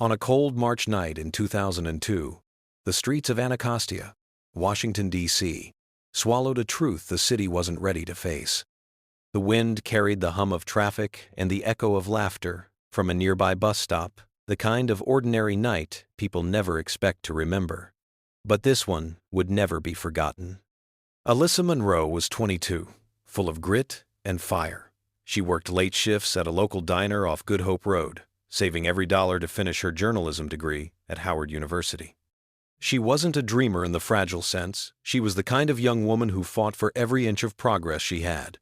On a cold March night in 2002, the streets of Anacostia, Washington, D.C., swallowed a truth the city wasn't ready to face. The wind carried the hum of traffic and the echo of laughter from a nearby bus stop, the kind of ordinary night people never expect to remember. But this one would never be forgotten. Alyssa Monroe was 22, full of grit and fire. She worked late shifts at a local diner off Good Hope Road, saving every dollar to finish her journalism degree at Howard University. She wasn't a dreamer in the fragile sense. She was the kind of young woman who fought for every inch of progress she had.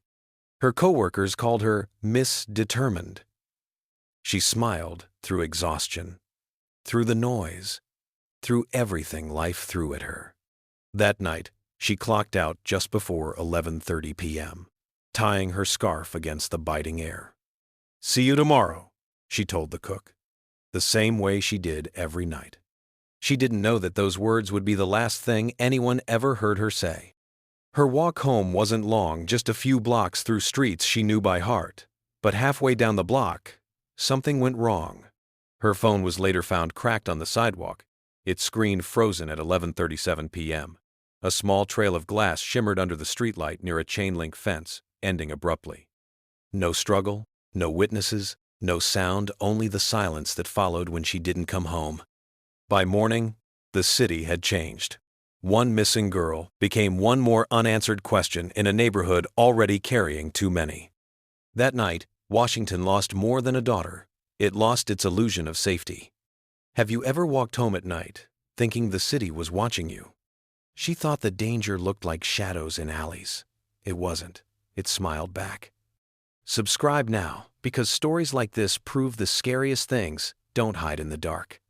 Her coworkers called her Miss Determined. She smiled through exhaustion, through the noise, through everything life threw at her. That night, she clocked out just before 11:30 p.m., tying her scarf against the biting air. "See you tomorrow," she told the cook, the same way she did every night. She didn't know that those words would be the last thing anyone ever heard her say. Her walk home wasn't long, just a few blocks through streets she knew by heart. But halfway down the block, something went wrong. Her phone was later found cracked on the sidewalk, its screen frozen at 11:37 p.m. A small trail of glass shimmered under the streetlight near a chain-link fence, ending abruptly. No struggle, no witnesses, no sound, only the silence that followed when she didn't come home. By morning, the city had changed. One missing girl became one more unanswered question in a neighborhood already carrying too many. That night, Washington lost more than a daughter. It lost its illusion of safety. Have you ever walked home at night, thinking the city was watching you? She thought the danger looked like shadows in alleys. It wasn't. It smiled back. Subscribe now, because stories like this prove the scariest things don't hide in the dark.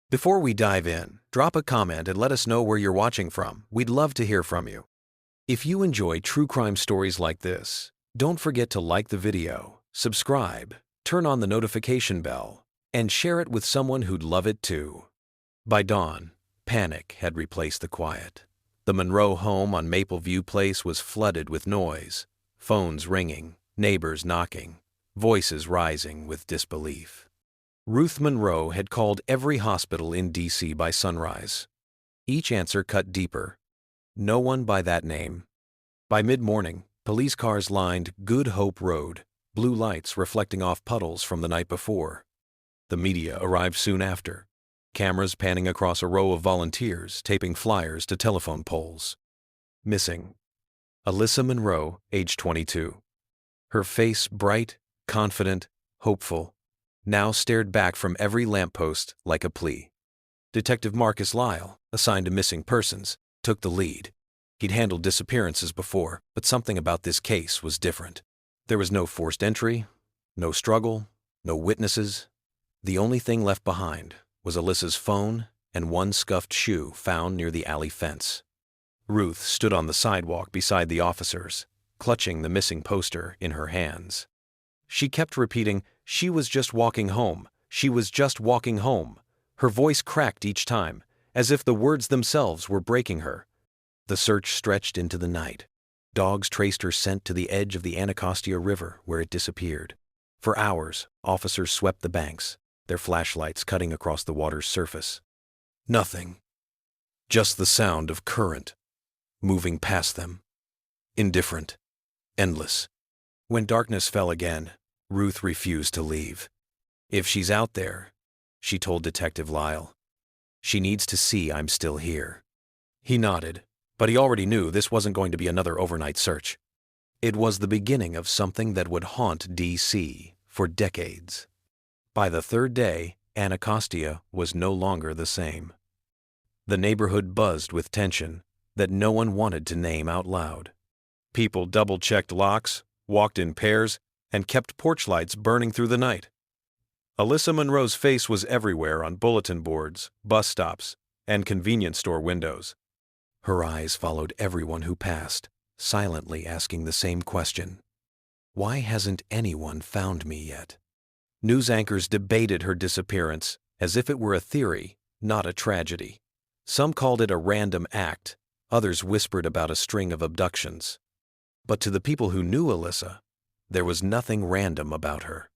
Before we dive in, drop a comment and let us know where you're watching from. We'd love to hear from you. If you enjoy true crime stories like this, don't forget to like the video, subscribe, turn on the notification bell, and share it with someone who'd love it too. By dawn, panic had replaced the quiet. The Monroe home on Mapleview Place was flooded with noise, phones ringing, neighbors knocking, voices rising with disbelief. Ruth Monroe had called every hospital in D.C. by sunrise. Each answer cut deeper. No one by that name. By mid-morning, police cars lined Good Hope Road, blue lights reflecting off puddles from the night before. The media arrived soon after, cameras panning across a row of volunteers taping flyers to telephone poles. Missing. Alyssa Monroe, age 22. Her face bright, confident, hopeful, now stared back from every lamppost like a plea. Detective Marcus Lyle, assigned to missing persons, took the lead. He'd handled disappearances before, but something about this case was different. There was no forced entry, no struggle, no witnesses. The only thing left behind was Alyssa's phone and one scuffed shoe found near the alley fence. Ruth stood on the sidewalk beside the officers, clutching the missing poster in her hands. She kept repeating, "She was just walking home. She was just walking home." Her voice cracked each time, as if the words themselves were breaking her. The search stretched into the night. Dogs traced her scent to the edge of the Anacostia River, where it disappeared. For hours, officers swept the banks, their flashlights cutting across the water's surface. Nothing. Just the sound of current, moving past them. Indifferent. Endless. When darkness fell again, Ruth refused to leave. "If she's out there," she told Detective Lyle, "she needs to see I'm still here." He nodded, but he already knew this wasn't going to be another overnight search. It was the beginning of something that would haunt D.C. for decades. By the third day, Anacostia was no longer the same. The neighborhood buzzed with tension that no one wanted to name out loud. People double-checked locks, walked in pairs, and kept porch lights burning through the night. Alyssa Monroe's face was everywhere on bulletin boards, bus stops, and convenience store windows. Her eyes followed everyone who passed, silently asking the same question. Why hasn't anyone found me yet? News anchors debated her disappearance as if it were a theory, not a tragedy. Some called it a random act, others whispered about a string of abductions. But to the people who knew Alyssa, there was nothing random about her.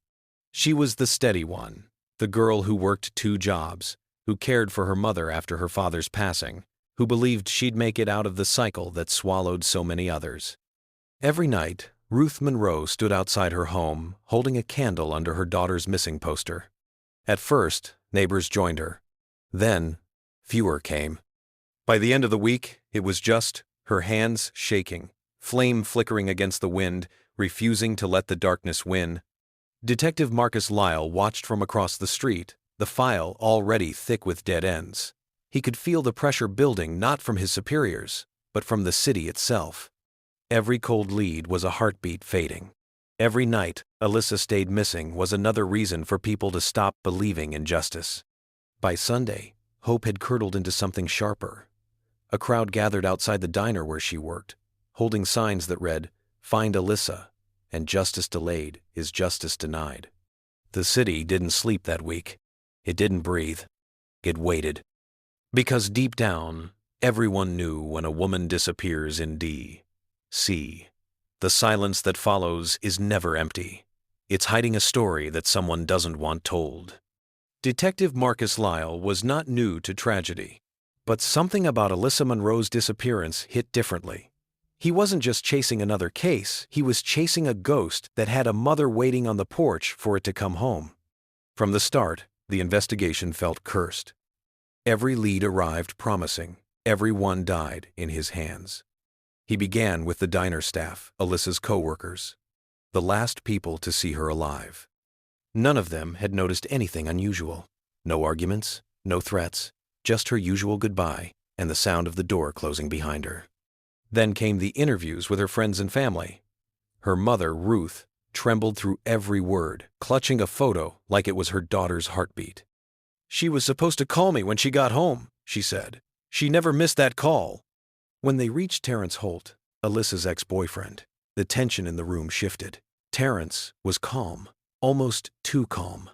She was the steady one, The girl who worked 2 jobs, who cared for her mother after her father's passing, who believed she'd make it out of the cycle that swallowed so many others. Every night, Ruth Monroe stood outside her home, holding a candle under her daughter's missing poster. At first, neighbors joined her. Then, fewer came. By the end of the week, it was just her hands shaking, flame flickering against the wind, refusing to let the darkness win. Detective Marcus Lyle watched from across the street, the file already thick with dead ends. He could feel the pressure building not from his superiors, but from the city itself. Every cold lead was a heartbeat fading. Every night Alyssa stayed missing was another reason for people to stop believing in justice. By Sunday, hope had curdled into something sharper. A crowd gathered outside the diner where she worked, holding signs that read, "Find Alyssa," and "Justice delayed is justice denied." The city didn't sleep that week. It didn't breathe. It waited. Because deep down, everyone knew when a woman disappears in D.C., the silence that follows is never empty. It's hiding a story that someone doesn't want told. Detective Marcus Lyle was not new to tragedy, but something about Alyssa Monroe's disappearance hit differently. He wasn't just chasing another case, he was chasing a ghost that had a mother waiting on the porch for it to come home. From the start, the investigation felt cursed. Every lead arrived promising. Every one died in his hands. He began with the diner staff, Alyssa's co-workers, the last people to see her alive. None of them had noticed anything unusual. No arguments, no threats, just her usual goodbye and the sound of the door closing behind her. Then came the interviews with her friends and family. Her mother, Ruth, trembled through every word, clutching a photo like it was her daughter's heartbeat. "She was supposed to call me when she got home," she said. "She never missed that call." When they reached Terrence Holt, Alyssa's ex-boyfriend, the tension in the room shifted. Terrence was calm, almost too calm.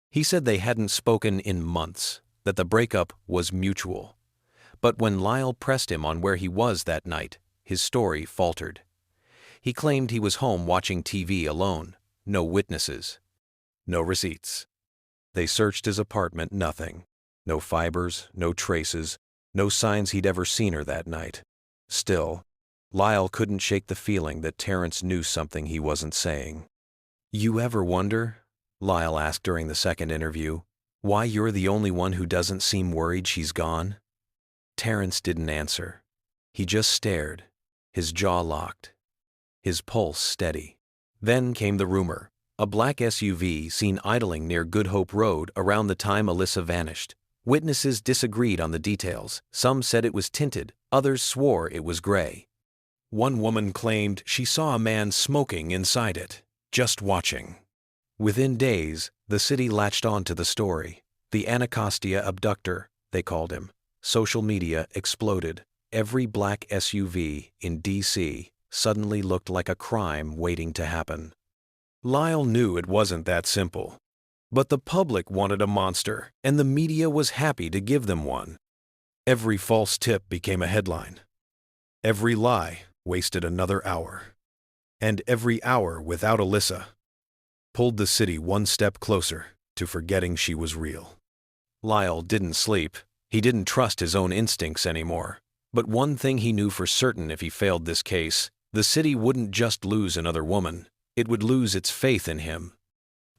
He said they hadn't spoken in months, that the breakup was mutual. But when Lyle pressed him on where he was that night, his story faltered. He claimed he was home watching TV alone, no witnesses, no receipts. They searched his apartment, nothing. No fibers, no traces, no signs he'd ever seen her that night. Still, Lyle couldn't shake the feeling that Terrence knew something he wasn't saying. "You ever wonder," Lyle asked during the second interview, "why you're the only one who doesn't seem worried she's gone?" Terrence didn't answer. He just stared, his jaw locked, his pulse steady. Then came the rumor. A black SUV seen idling near Good Hope Road around the time Alyssa vanished. Witnesses disagreed on the details. Some said it was tinted, others swore it was gray. One woman claimed she saw a man smoking inside it, just watching. Within days, the city latched on to the story. The Anacostia abductor, they called him. Social media exploded. Every black SUV in D.C. suddenly looked like a crime waiting to happen. Lyle knew it wasn't that simple. But the public wanted a monster, and the media was happy to give them one. Every false tip became a headline. Every lie wasted another hour. And every hour without Alyssa pulled the city one step closer to forgetting she was real. Lyle didn't sleep. He didn't trust his own instincts anymore. But one thing he knew for certain: if he failed this case, the city wouldn't just lose another woman. It would lose its faith in him.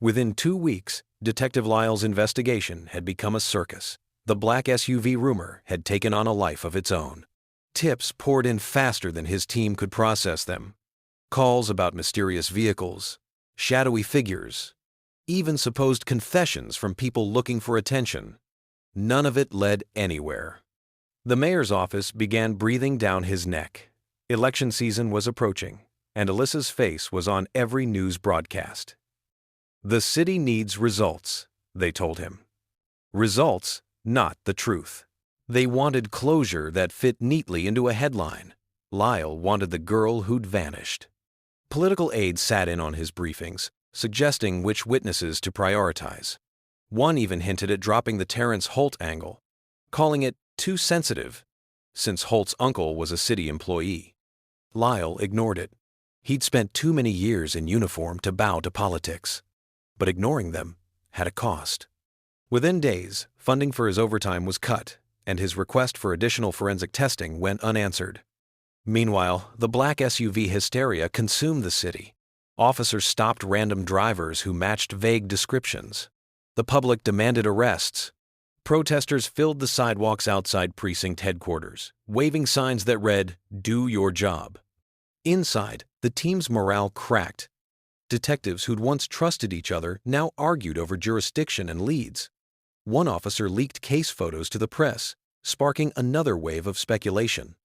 Within 2 weeks, Detective Lyle's investigation had become a circus. The black SUV rumor had taken on a life of its own. Tips poured in faster than his team could process them. Calls about mysterious vehicles, shadowy figures, even supposed confessions from people looking for attention. None of it led anywhere. The mayor's office began breathing down his neck. Election season was approaching, and Alyssa's face was on every news broadcast. "The city needs results," they told him. Results, not the truth. They wanted closure that fit neatly into a headline. Lyle wanted the girl who'd vanished. Political aides sat in on his briefings, suggesting which witnesses to prioritize. One even hinted at dropping the Terrence Holt angle, calling it too sensitive, since Holt's uncle was a city employee. Lyle ignored it. He'd spent too many years in uniform to bow to politics. But ignoring them had a cost. Within days, funding for his overtime was cut, and his request for additional forensic testing went unanswered. Meanwhile, the black SUV hysteria consumed the city. Officers stopped random drivers who matched vague descriptions. The public demanded arrests. Protesters filled the sidewalks outside precinct headquarters, waving signs that read, "Do your job." Inside, the team's morale cracked. Detectives who'd once trusted each other now argued over jurisdiction and leads. One officer leaked case photos to the press, sparking another wave of speculation.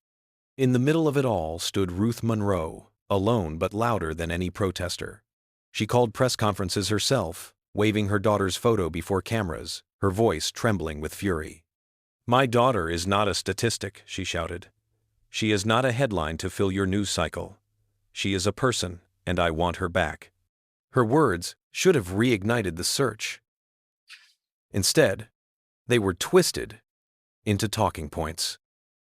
In the middle of it all stood Ruth Monroe, alone but louder than any protester. She called press conferences herself, waving her daughter's photo before cameras, her voice trembling with fury. "My daughter is not a statistic," she shouted. "She is not a headline to fill your news cycle. She is a person, and I want her back." Her words should have reignited the search. Instead, they were twisted into talking points.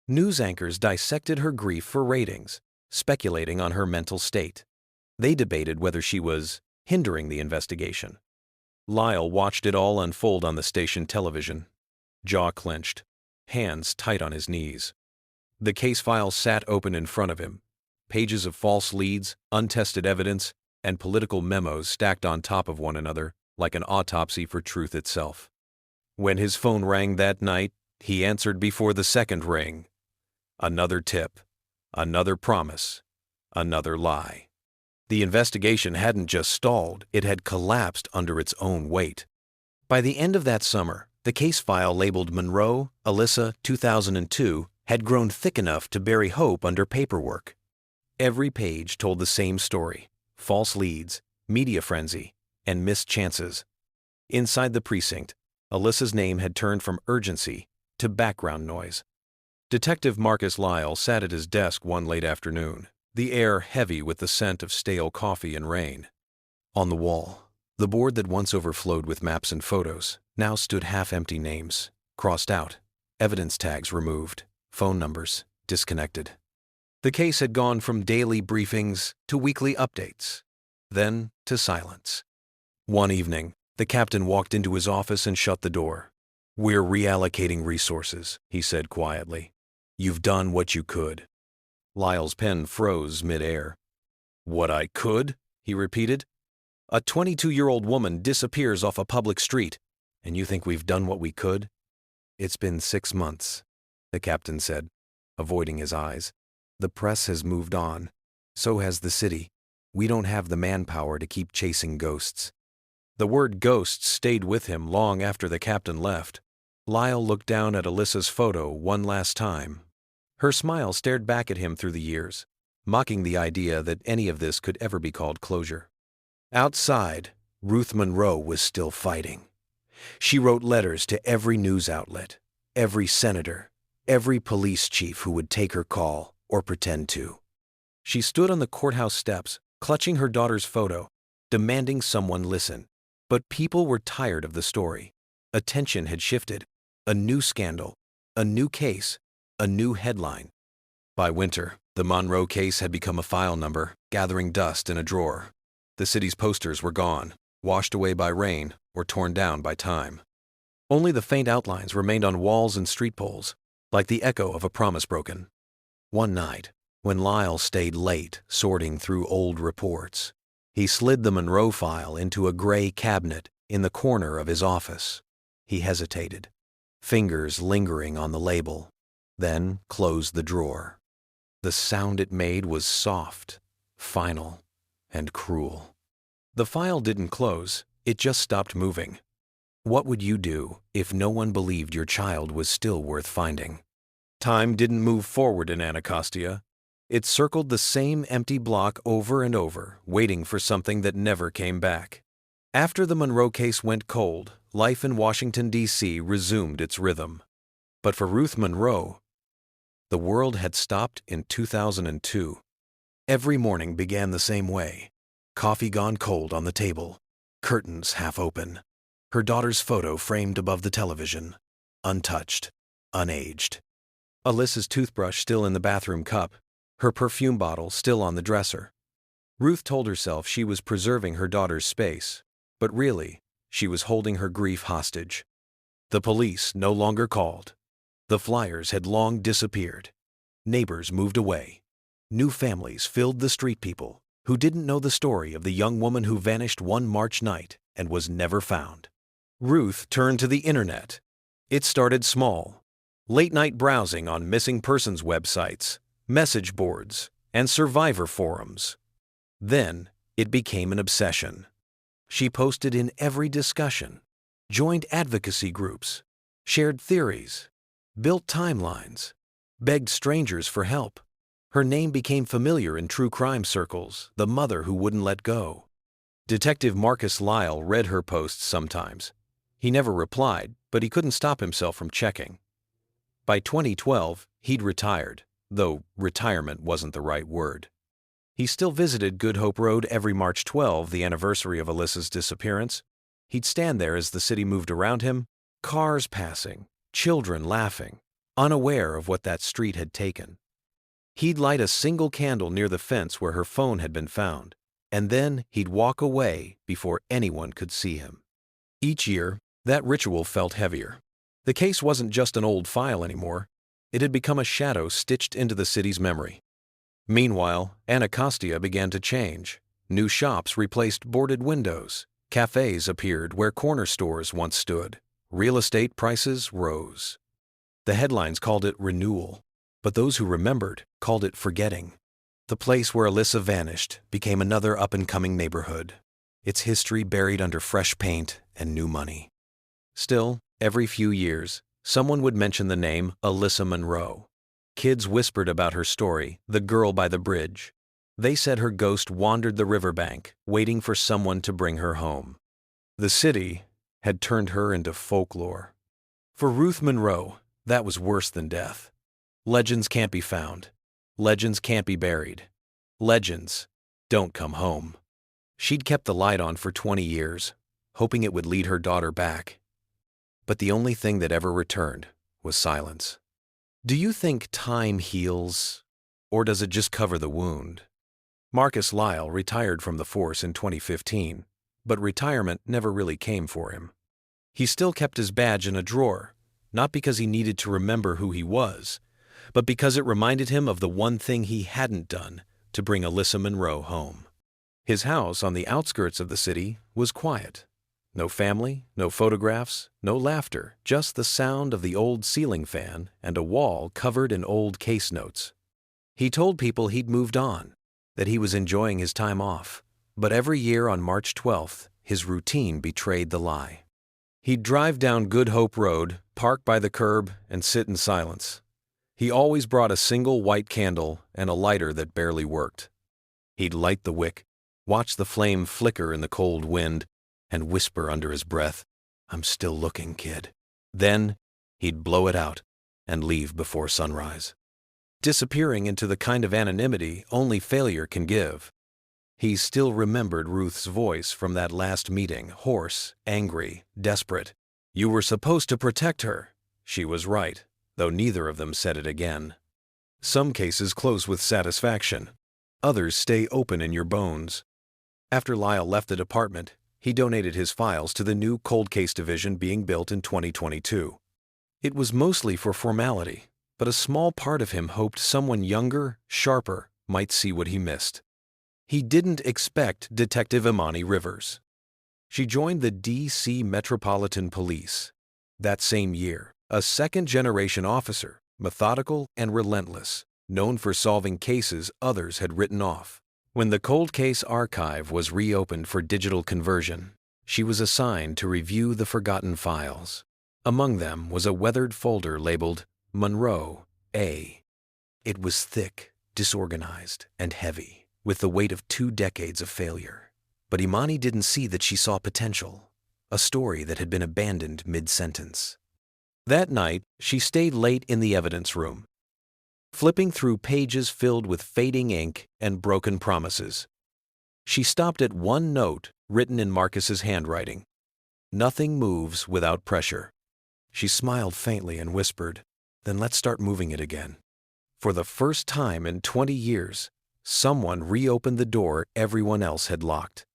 News anchors dissected her grief for ratings, speculating on her mental state. They debated whether she was hindering the investigation. Lyle watched it all unfold on the station television, jaw clenched, hands tight on his knees. The case file sat open in front of him, pages of false leads, untested evidence, and political memos stacked on top of one another like an autopsy for truth itself. When his phone rang that night, he answered before the second ring. Another tip, another promise, another lie. The investigation hadn't just stalled, it had collapsed under its own weight. By the end of that summer, the case file labeled Monroe, Alyssa, 2002 had grown thick enough to bury hope under paperwork. Every page told the same story: false leads, media frenzy, and missed chances. Inside the precinct, Alyssa's name had turned from urgency to background noise. Detective Marcus Lyle sat at his desk one late afternoon, the air heavy with the scent of stale coffee and rain. On the wall, the board that once overflowed with maps and photos now stood half-empty names, crossed out, evidence tags removed, phone numbers disconnected. The case had gone from daily briefings to weekly updates, then to silence. One evening, the captain walked into his office and shut the door. "We're reallocating resources," he said quietly. "You've done what you could." Lyle's pen froze mid-air. "What I could?" he repeated. "A 22-year-old woman disappears off a public street, and you think we've done what we could?" "It's been 6 months," the captain said, avoiding his eyes. "The press has moved on. So has the city. We don't have the manpower to keep chasing ghosts." The word ghosts stayed with him long after the captain left. Lyle looked down at Alyssa's photo one last time. Her smile stared back at him through the years, mocking the idea that any of this could ever be called closure. Outside, Ruth Monroe was still fighting. She wrote letters to every news outlet, every senator, every police chief who would take her call or pretend to. She stood on the courthouse steps, clutching her daughter's photo, demanding someone listen. But people were tired of the story. Attention had shifted. A new scandal, a new case, a new headline. By winter, the Monroe case had become a file number, gathering dust in a drawer. The city's posters were gone, washed away by rain or torn down by time. Only the faint outlines remained on walls and street poles, like the echo of a promise broken. One night, when Lyle stayed late sorting through old reports, he slid the Monroe file into a gray cabinet in the corner of his office. He hesitated, fingers lingering on the label, then closed the drawer. The sound it made was soft, final, and cruel. The file didn't close, it just stopped moving. What would you do if no one believed your child was still worth finding? Time didn't move forward in Anacostia. It circled the same empty block over and over, waiting for something that never came back. After the Monroe case went cold, life in Washington, D.C. resumed its rhythm. But for Ruth Monroe, the world had stopped in 2002. Every morning began the same way. Coffee gone cold on the table, curtains half open. Her daughter's photo framed above the television, untouched, unaged. Alyssa's toothbrush still in the bathroom cup, her perfume bottle still on the dresser. Ruth told herself she was preserving her daughter's space, but really, she was holding her grief hostage. The police no longer called. The flyers had long disappeared. Neighbors moved away. New families filled the street people who didn't know the story of the young woman who vanished one March night and was never found. Ruth turned to the internet. It started small. Late-night browsing on missing persons websites, message boards, and survivor forums. Then, it became an obsession. She posted in every discussion, joined advocacy groups, shared theories, built timelines, begged strangers for help. Her name became familiar in true crime circles, the mother who wouldn't let go. Detective Marcus Lyle read her posts sometimes. He never replied, but he couldn't stop himself from checking. By 2012, he'd retired, though retirement wasn't the right word. He still visited Good Hope Road every March 12, the anniversary of Alyssa's disappearance. He'd stand there as the city moved around him, cars passing, children laughing, unaware of what that street had taken. He'd light a single candle near the fence where her phone had been found, and then he'd walk away before anyone could see him. Each year, that ritual felt heavier. The case wasn't just an old file anymore. It had become a shadow stitched into the city's memory. Meanwhile, Anacostia began to change. New shops replaced boarded windows. Cafes appeared where corner stores once stood. Real estate prices rose. The headlines called it renewal, but those who remembered called it forgetting. The place where Alyssa vanished became another up-and-coming neighborhood, its history buried under fresh paint and new money. Still, every few years, someone would mention the name Alyssa Monroe. Kids whispered about her story, the girl by the bridge. They said her ghost wandered the riverbank, waiting for someone to bring her home. The city had turned her into folklore. For Ruth Monroe, that was worse than death. Legends can't be found. Legends can't be buried. Legends don't come home. She'd kept the light on for 20 years, hoping it would lead her daughter back. But the only thing that ever returned was silence. Do you think time heals, or does it just cover the wound? Marcus Lyle retired from the force in 2015, but retirement never really came for him. He still kept his badge in a drawer, not because he needed to remember who he was, but because it reminded him of the one thing he hadn't done to bring Alyssa Monroe home. His house on the outskirts of the city was quiet. No family, no photographs, no laughter, just the sound of the old ceiling fan and a wall covered in old case notes. He told people he'd moved on, that he was enjoying his time off, but every year on March 12th, his routine betrayed the lie. He'd drive down Good Hope Road, park by the curb, and sit in silence. He always brought a single white candle and a lighter that barely worked. He'd light the wick, watch the flame flicker in the cold wind, and whisper under his breath, "I'm still looking, kid." Then, he'd blow it out and leave before sunrise, disappearing into the kind of anonymity only failure can give. He still remembered Ruth's voice from that last meeting, hoarse, angry, desperate. You were supposed to protect her. She was right, though neither of them said it again. Some cases close with satisfaction. Others stay open in your bones. After Lyle left the department, he donated his files to the new cold case division being built in 2022. It was mostly for formality, but a small part of him hoped someone younger, sharper, might see what he missed. He didn't expect Detective Imani Rivers. She joined the D.C. Metropolitan Police. That same year, a second-generation officer, methodical and relentless, known for solving cases others had written off. When the cold case archive was reopened for digital conversion, she was assigned to review the forgotten files. Among them was a weathered folder labeled Monroe A. It was thick, disorganized, and heavy, with the weight of 2 decades of failure. But Imani didn't see that she saw potential, a story that had been abandoned mid-sentence. That night, she stayed late in the evidence room, flipping through pages filled with fading ink and broken promises. She stopped at one note written in Marcus's handwriting. Nothing moves without pressure. She smiled faintly and whispered, "Then let's start moving it again." For the first time in 20 years, someone reopened the door everyone else had locked.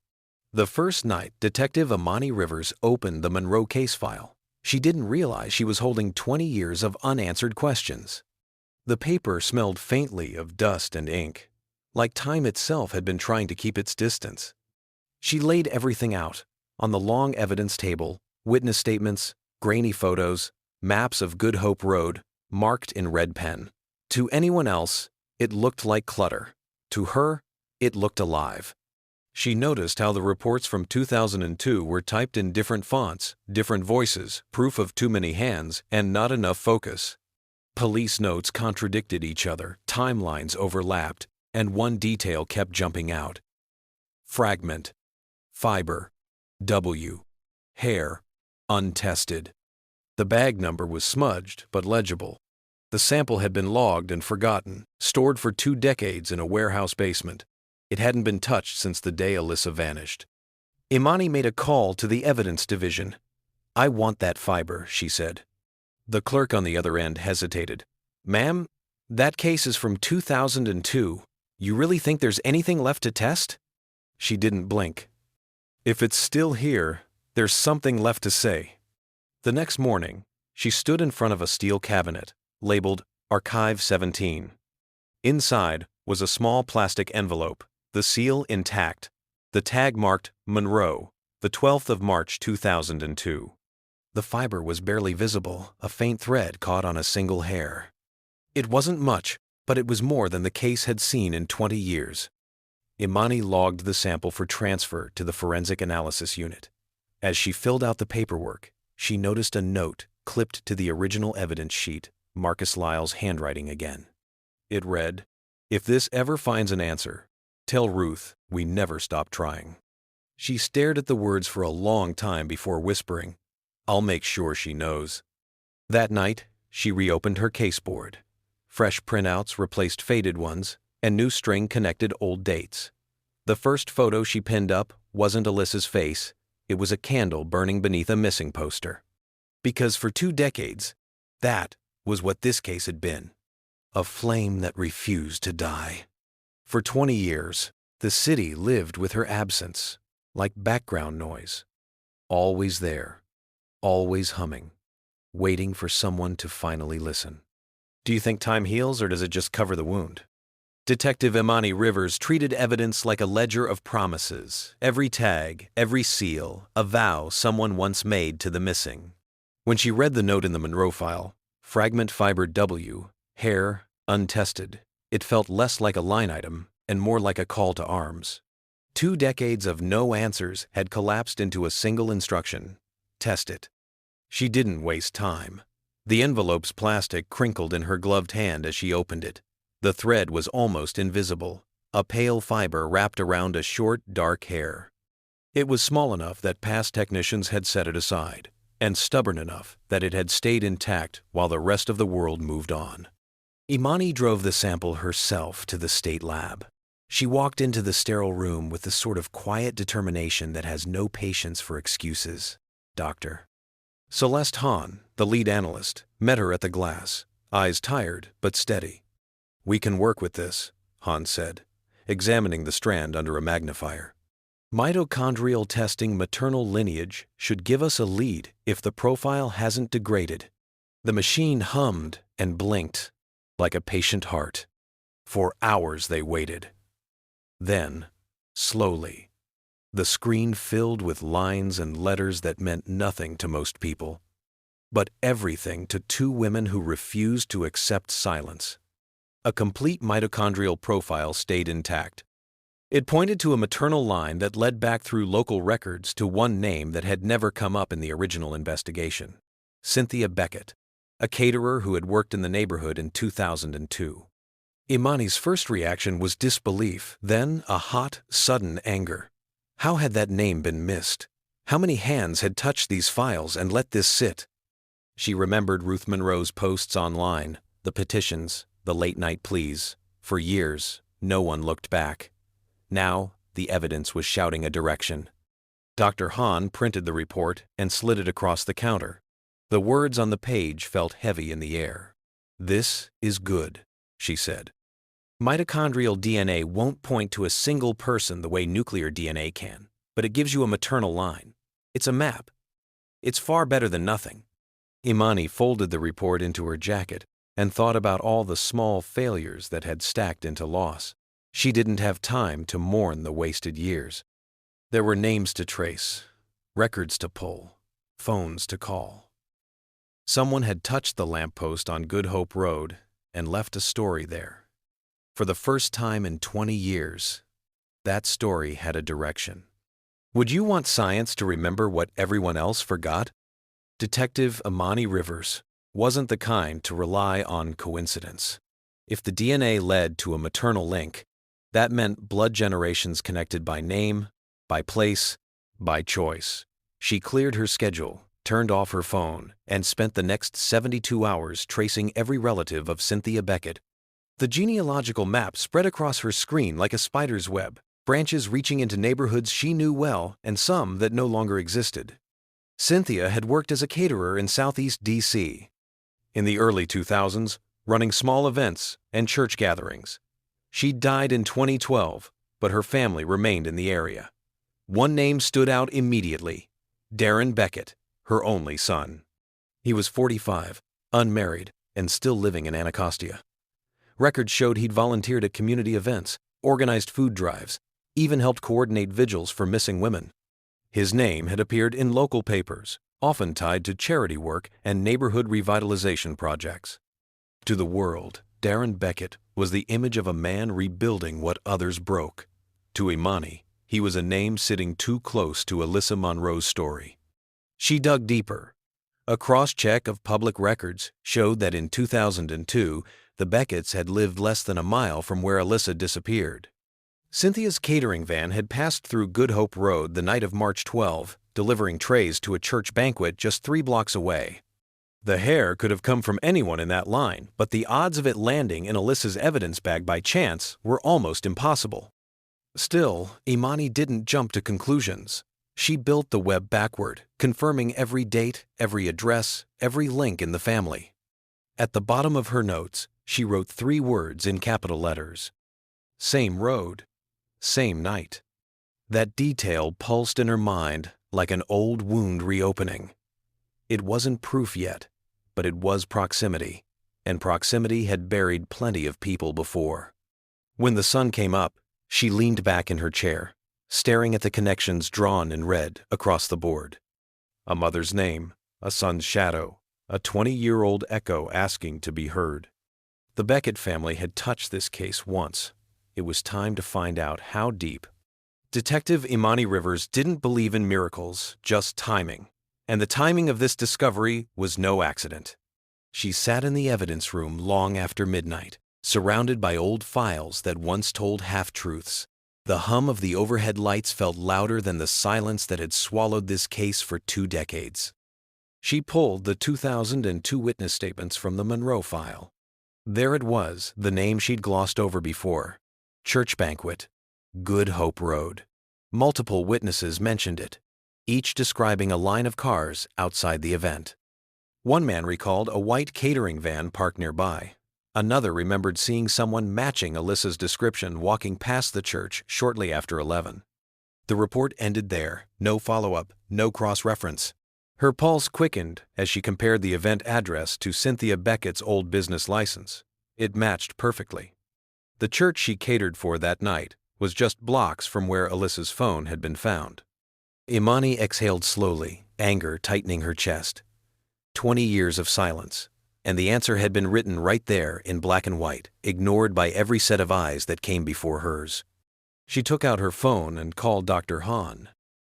The first night Detective Imani Rivers opened the Monroe case file, She didn't realize she was holding 20 years of unanswered questions. The paper smelled faintly of dust and ink, like time itself had been trying to keep its distance. She laid everything out, on the long evidence table, witness statements, grainy photos, maps of Good Hope Road, marked in red pen. To anyone else, it looked like clutter. To her, it looked alive. She noticed how the reports from 2002 were typed in different fonts, different voices, proof of too many hands, and not enough focus. Police notes contradicted each other, timelines overlapped, and one detail kept jumping out. Fragment. Fiber. W. Hair. Untested. The bag number was smudged but legible. The sample had been logged and forgotten, stored for 2 decades in a warehouse basement. It hadn't been touched since the day Alyssa vanished. Imani made a call to the evidence division. "I want that fiber," she said. The clerk on the other end hesitated. "Ma'am, that case is from 2002. You really think there's anything left to test?" She didn't blink. "If it's still here, there's something left to say." The next morning, she stood in front of a steel cabinet, labeled Archive 17. Inside was a small plastic envelope, the seal intact, the tag marked Monroe, the 12th of March 2002. The fiber was barely visible, a faint thread caught on a single hair. It wasn't much, but it was more than the case had seen in 20 years. Imani logged the sample for transfer to the forensic analysis unit. As she filled out the paperwork, she noticed a note clipped to the original evidence sheet, Marcus Lyle's handwriting again. It read, "If this ever finds an answer, tell Ruth we never stopped trying." She stared at the words for a long time before whispering, "I'll make sure she knows." That night, she reopened her caseboard. Fresh printouts replaced faded ones, and new string connected old dates. The first photo she pinned up wasn't Alyssa's face, it was a candle burning beneath a missing poster. Because for 2 decades, that was what this case had been. A flame that refused to die. For 20 years, the city lived with her absence, like background noise. Always there, always humming, waiting for someone to finally listen. Do you think time heals, or does it just cover the wound? Detective Imani Rivers treated evidence like a ledger of promises, every tag, every seal, a vow someone once made to the missing. When she read the note in the Monroe file, fragment fiber W, hair, untested, it felt less like a line item and more like a call to arms. 2 decades of no answers had collapsed into a single instruction: test it. She didn't waste time. The envelope's plastic crinkled in her gloved hand as she opened it. The thread was almost invisible, a pale fiber wrapped around a short, dark hair. It was small enough that past technicians had set it aside, and stubborn enough that it had stayed intact while the rest of the world moved on. Imani drove the sample herself to the state lab. She walked into the sterile room with the sort of quiet determination that has no patience for excuses. Doctor. Celeste Hahn, the lead analyst, met her at the glass, eyes tired but steady. "We can work with this," Hahn said, examining the strand under a magnifier. "Mitochondrial testing maternal lineage should give us a lead if the profile hasn't degraded." The machine hummed and blinked, like a patient heart. For hours they waited. Then, slowly, the screen filled with lines and letters that meant nothing to most people, but everything to 2 women who refused to accept silence. A complete mitochondrial profile stayed intact. It pointed to a maternal line that led back through local records to one name that had never come up in the original investigation: Cynthia Beckett, a caterer who had worked in the neighborhood in 2002. Imani's first reaction was disbelief, then a hot, sudden anger. How had that name been missed? How many hands had touched these files and let this sit? She remembered Ruth Monroe's posts online, the petitions, the late-night pleas. For years, no one looked back. Now, the evidence was shouting a direction. Dr. Hahn printed the report and slid it across the counter. The words on the page felt heavy in the air. "This is good," she said. "Mitochondrial DNA won't point to a single person the way nuclear DNA can, but it gives you a maternal line. It's a map. It's far better than nothing. Imani folded the report into her jacket and thought about all the small failures that had stacked into loss. She didn't have time to mourn the wasted years. There were names to trace, records to pull, phones to call. Someone had touched the lamppost on Good Hope Road and left a story there. For the first time in 20 years, that story had a direction. Would you want science to remember what everyone else forgot? Detective Imani Rivers wasn't the kind to rely on coincidence. If the DNA led to a maternal link, that meant blood generations connected by name, by place, by choice. She cleared her schedule, turned off her phone, and spent the next 72 hours tracing every relative of Cynthia Beckett. The genealogical map spread across her screen like a spider's web, branches reaching into neighborhoods she knew well and some that no longer existed. Cynthia had worked as a caterer in Southeast D.C. in the early 2000s, running small events and church gatherings. She died in 2012, but her family remained in the area. One name stood out immediately: Darren Beckett, her only son. He was 45, unmarried, and still living in Anacostia. Records showed he'd volunteered at community events, organized food drives, even helped coordinate vigils for missing women. His name had appeared in local papers, often tied to charity work and neighborhood revitalization projects. To the world, Darren Beckett was the image of a man rebuilding what others broke. To Imani, he was a name sitting too close to Alyssa Monroe's story. She dug deeper. A cross-check of public records showed that in 2002, the Becketts had lived less than a mile from where Alyssa disappeared. Cynthia's catering van had passed through Good Hope Road the night of March 12, delivering trays to a church banquet just 3 blocks away. The hair could have come from anyone in that line, but the odds of it landing in Alyssa's evidence bag by chance were almost impossible. Still, Imani didn't jump to conclusions. She built the web backward, confirming every date, every address, every link in the family. At the bottom of her notes, she wrote 3 words in capital letters: same road, same night. That detail pulsed in her mind like an old wound reopening. It wasn't proof yet, but it was proximity, and proximity had buried plenty of people before. When the sun came up, she leaned back in her chair, staring at the connections drawn in red across the board. A mother's name, a son's shadow, a 20-year-old echo asking to be heard. The Beckett family had touched this case once. It was time to find out how deep. Detective Imani Rivers didn't believe in miracles, just timing. And the timing of this discovery was no accident. She sat in the evidence room long after midnight, surrounded by old files that once told half-truths. The hum of the overhead lights felt louder than the silence that had swallowed this case for 2 decades. She pulled the 2002 witness statements from the Monroe file. There it was, the name she'd glossed over before: church banquet, Good Hope Road. Multiple witnesses mentioned it, each describing a line of cars outside the event. One man recalled a white catering van parked nearby. Another remembered seeing someone matching Alyssa's description walking past the church shortly after 11. The report ended there, no follow-up, no cross-reference. Her pulse quickened as she compared the event address to Cynthia Beckett's old business license. It matched perfectly. The church she catered for that night was just blocks from where Alyssa's phone had been found. Imani exhaled slowly, anger tightening her chest. 20 years of silence, and the answer had been written right there in black and white, ignored by every set of eyes that came before hers. She took out her phone and called Dr. Hahn.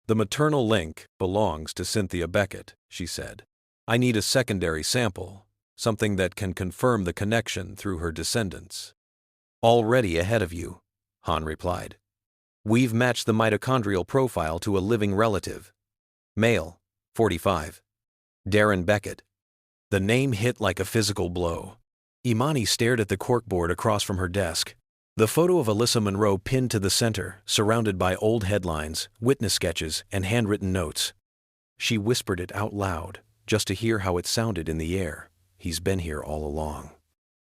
"The maternal link belongs to Cynthia Beckett," she said. "I need a secondary sample, something that can confirm the connection through her descendants." "Already ahead of you," Hahn replied. "We've matched the mitochondrial profile to a living relative. Male, 45. Darren Beckett." The name hit like a physical blow. Imani stared at the corkboard across from her desk. The photo of Alyssa Monroe pinned to the center, surrounded by old headlines, witness sketches, and handwritten notes. She whispered it out loud, just to hear how it sounded in the air. He's been here all along.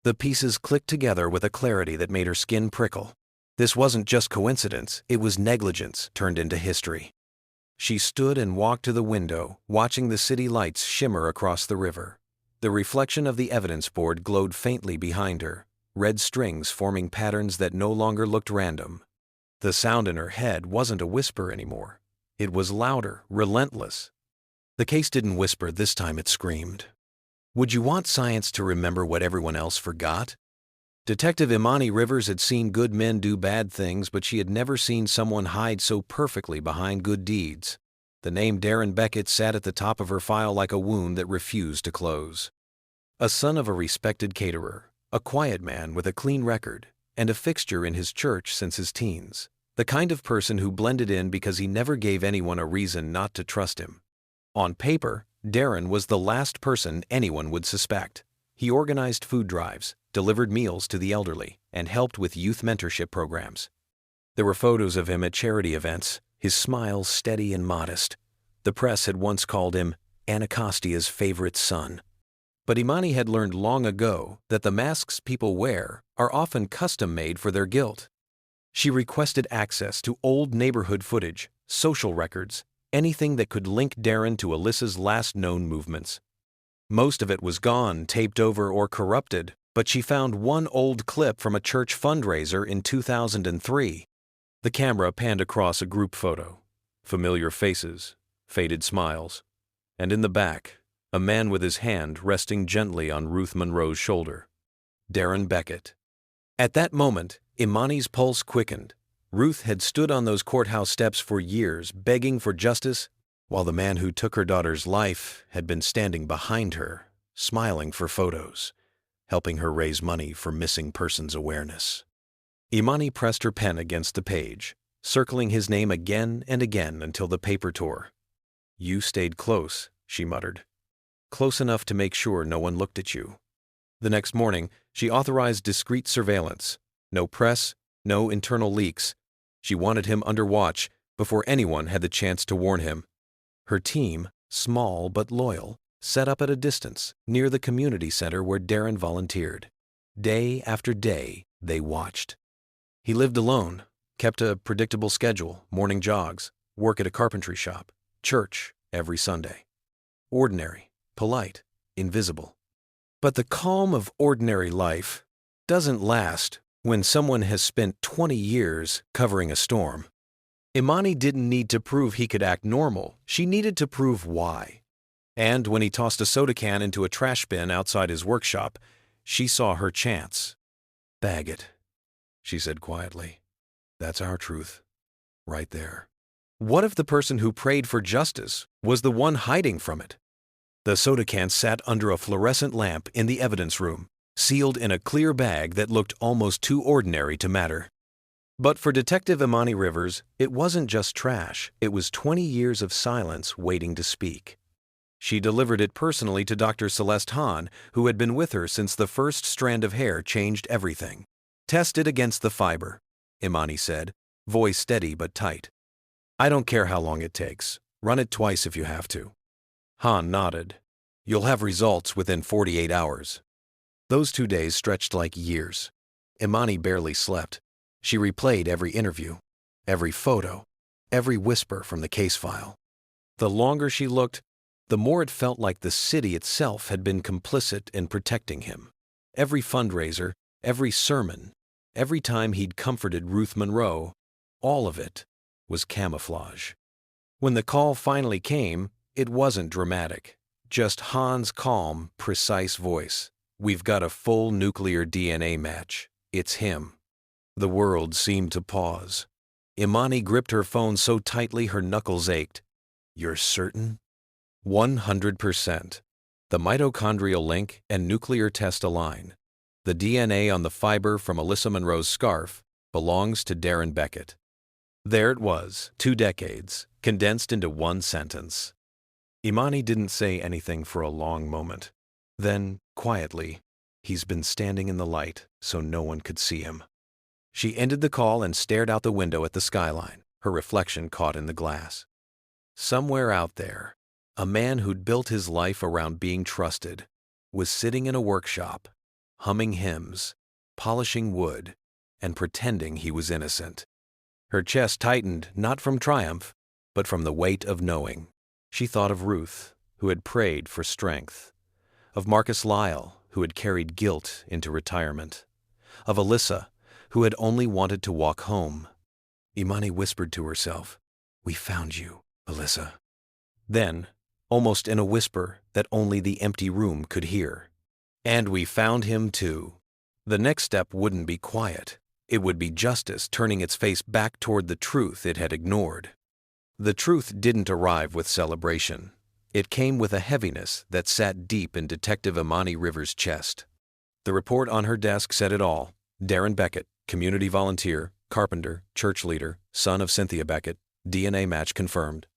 The pieces clicked together with a clarity that made her skin prickle. This wasn't just coincidence, it was negligence turned into history. She stood and walked to the window, watching the city lights shimmer across the river. The reflection of the evidence board glowed faintly behind her, red strings forming patterns that no longer looked random. The sound in her head wasn't a whisper anymore. It was louder, relentless. The case didn't whisper, this time it screamed. Would you want science to remember what everyone else forgot? Detective Imani Rivers had seen good men do bad things, but she had never seen someone hide so perfectly behind good deeds. The name Darren Beckett sat at the top of her file like a wound that refused to close. A son of a respected caterer, a quiet man with a clean record, and a fixture in his church since his teens. The kind of person who blended in because he never gave anyone a reason not to trust him. On paper, Darren was the last person anyone would suspect. He organized food drives, delivered meals to the elderly, and helped with youth mentorship programs. There were photos of him at charity events, his smile steady and modest. The press had once called him Anacostia's favorite son. But Imani had learned long ago that the masks people wear are often custom-made for their guilt. She requested access to old neighborhood footage, social records, anything that could link Darren to Alyssa's last known movements. Most of it was gone, taped over, or corrupted, but she found one old clip from a church fundraiser in 2003. The camera panned across a group photo. Familiar faces, faded smiles, and in the back, a man with his hand resting gently on Ruth Monroe's shoulder. Darren Beckett. At that moment, Imani's pulse quickened. Ruth had stood on those courthouse steps for years, begging for justice, while the man who took her daughter's life had been standing behind her, smiling for photos, helping her raise money for missing persons awareness. Imani pressed her pen against the page, circling his name again and again until the paper tore. "You stayed close," she muttered. "Close enough to make sure no one looked at you." The next morning, she authorized discreet surveillance. No press, no internal leaks. She wanted him under watch before anyone had the chance to warn him. Her team, small but loyal, set up at a distance near the community center where Darren volunteered. Day after day, they watched. He lived alone, kept a predictable schedule, morning jogs, work at a carpentry shop, church every Sunday. Ordinary, polite, invisible. But the calm of ordinary life doesn't last when someone has spent 20 years covering a storm. Imani didn't need to prove he could act normal. She needed to prove why. And when he tossed a soda can into a trash bin outside his workshop, she saw her chance. "Bag it," she said quietly. "That's our truth, right there." What if the person who prayed for justice was the one hiding from it? The soda can sat under a fluorescent lamp in the evidence room, sealed in a clear bag that looked almost too ordinary to matter. But for Detective Imani Rivers, it wasn't just trash. It was 20 years of silence waiting to speak. She delivered it personally to Dr. Celeste Hahn, who had been with her since the first strand of hair changed everything. "Test it against the fiber," Imani said, voice steady but tight. "I don't care how long it takes. Run it twice if you have to." Hahn nodded. "You'll have results within 48 hours. Those 2 days stretched like years. Imani barely slept. She replayed every interview, every photo, every whisper from the case file. The longer she looked, the more it felt like the city itself had been complicit in protecting him. Every fundraiser, every sermon, every time he'd comforted Ruth Monroe, all of it was camouflage. When the call finally came, it wasn't dramatic, just Hahn's calm, precise voice. "We've got a full nuclear DNA match. It's him." The world seemed to pause. Imani gripped her phone so tightly her knuckles ached. "You're certain?" 100%. The mitochondrial link and nuclear test align. The DNA on the fiber from Alyssa Monroe's scarf belongs to Darren Beckett. There it was, 2 decades, condensed into one sentence. Imani didn't say anything for a long moment. Then, quietly, "He's been standing in the light so no one could see him." She ended the call and stared out the window at the skyline, her reflection caught in the glass. Somewhere out there, a man who'd built his life around being trusted was sitting in a workshop, humming hymns, polishing wood, and pretending he was innocent. Her chest tightened, not from triumph, but from the weight of knowing. She thought of Ruth, who had prayed for strength, of Marcus Lyle, who had carried guilt into retirement, of Alyssa, who had only wanted to walk home. Imani whispered to herself, "We found you, Alyssa." Then, almost in a whisper that only the empty room could hear, "And we found him too." The next step wouldn't be quiet. It would be justice turning its face back toward the truth it had ignored. The truth didn't arrive with celebration. It came with a heaviness that sat deep in Detective Imani Rivers' chest. The report on her desk said it all. Darren Beckett, community volunteer, carpenter, church leader, son of Cynthia Beckett, DNA match confirmed.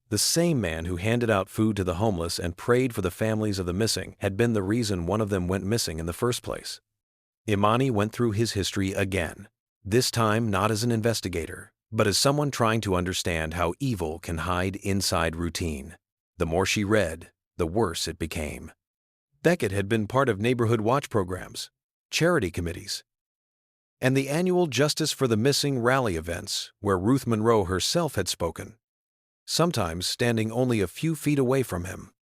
The same man who handed out food to the homeless and prayed for the families of the missing had been the reason one of them went missing in the first place. Imani went through his history again, this time not as an investigator, but as someone trying to understand how evil can hide inside routine. The more she read, the worse it became. Beckett had been part of neighborhood watch programs, charity committees, and the annual Justice for the Missing rally events where Ruth Monroe herself had spoken, sometimes standing only a few feet away from him.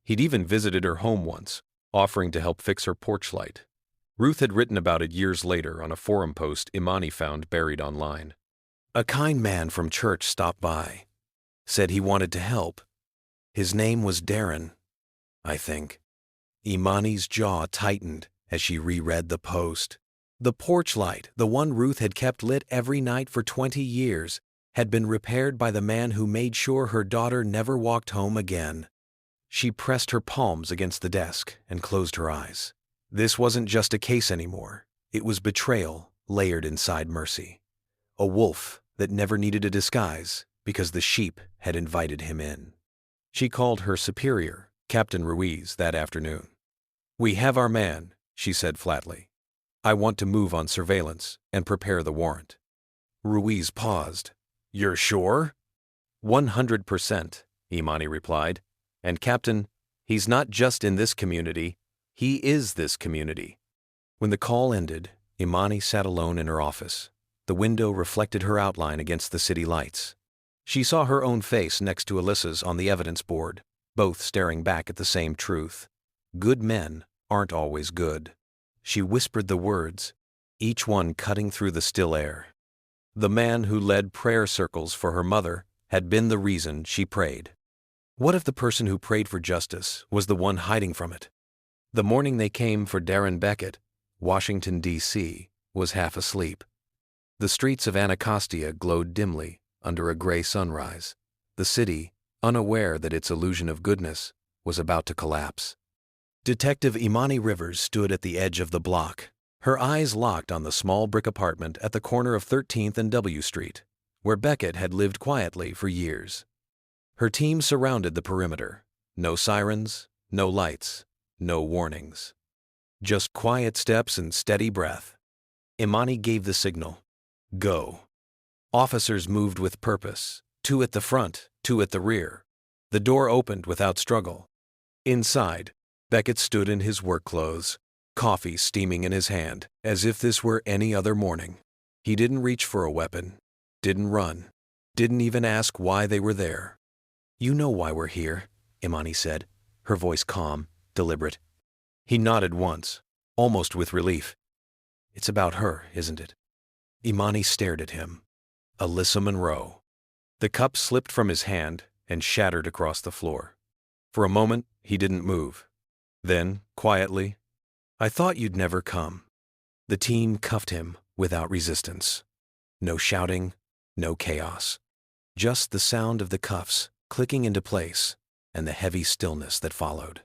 He'd even visited her home once, offering to help fix her porch light. Ruth had written about it years later on a forum post Imani found buried online. A kind man from church stopped by, said he wanted to help. His name was Darren, I think. Imani's jaw tightened as she reread the post. The porch light, the one Ruth had kept lit every night for 20 years, had been repaired by the man who made sure her daughter never walked home again. She pressed her palms against the desk and closed her eyes. This wasn't just a case anymore. It was betrayal layered inside mercy. A wolf that never needed a disguise because the sheep had invited him in. She called her superior, Captain Ruiz, that afternoon. "We have our man," she said flatly. "I want to move on surveillance and prepare the warrant." Ruiz paused. "You're sure?" 100%, Imani replied. "And Captain, he's not just in this community, he is this community." When the call ended, Imani sat alone in her office. The window reflected her outline against the city lights. She saw her own face next to Alyssa's on the evidence board, both staring back at the same truth. Good men aren't always good. She whispered the words, each one cutting through the still air. The man who led prayer circles for her mother had been the reason she prayed. What if the person who prayed for justice was the one hiding from it? The morning they came for Darren Beckett, Washington, D.C., was half asleep. The streets of Anacostia glowed dimly under a gray sunrise. The city, unaware that its illusion of goodness was about to collapse. Detective Imani Rivers stood at the edge of the block, her eyes locked on the small brick apartment at the corner of 13th and W Street, where Beckett had lived quietly for years. Her team surrounded the perimeter. No sirens, no lights, no warnings. Just quiet steps and steady breath. Imani gave the signal. Go. Officers moved with purpose, 2 at the front, 2 at the rear. The door opened without struggle. Inside, Beckett stood in his work clothes, coffee steaming in his hand, as if this were any other morning. He didn't reach for a weapon, didn't run, didn't even ask why they were there. "You know why we're here," Imani said, her voice calm, deliberate. He nodded once, almost with relief. "It's about her, isn't it?" Imani stared at him. Alyssa Monroe. The cup slipped from his hand and shattered across the floor. For a moment, he didn't move. Then, quietly, "I thought you'd never come." The team cuffed him without resistance. No shouting, no chaos. Just the sound of the cuffs clicking into place and the heavy stillness that followed.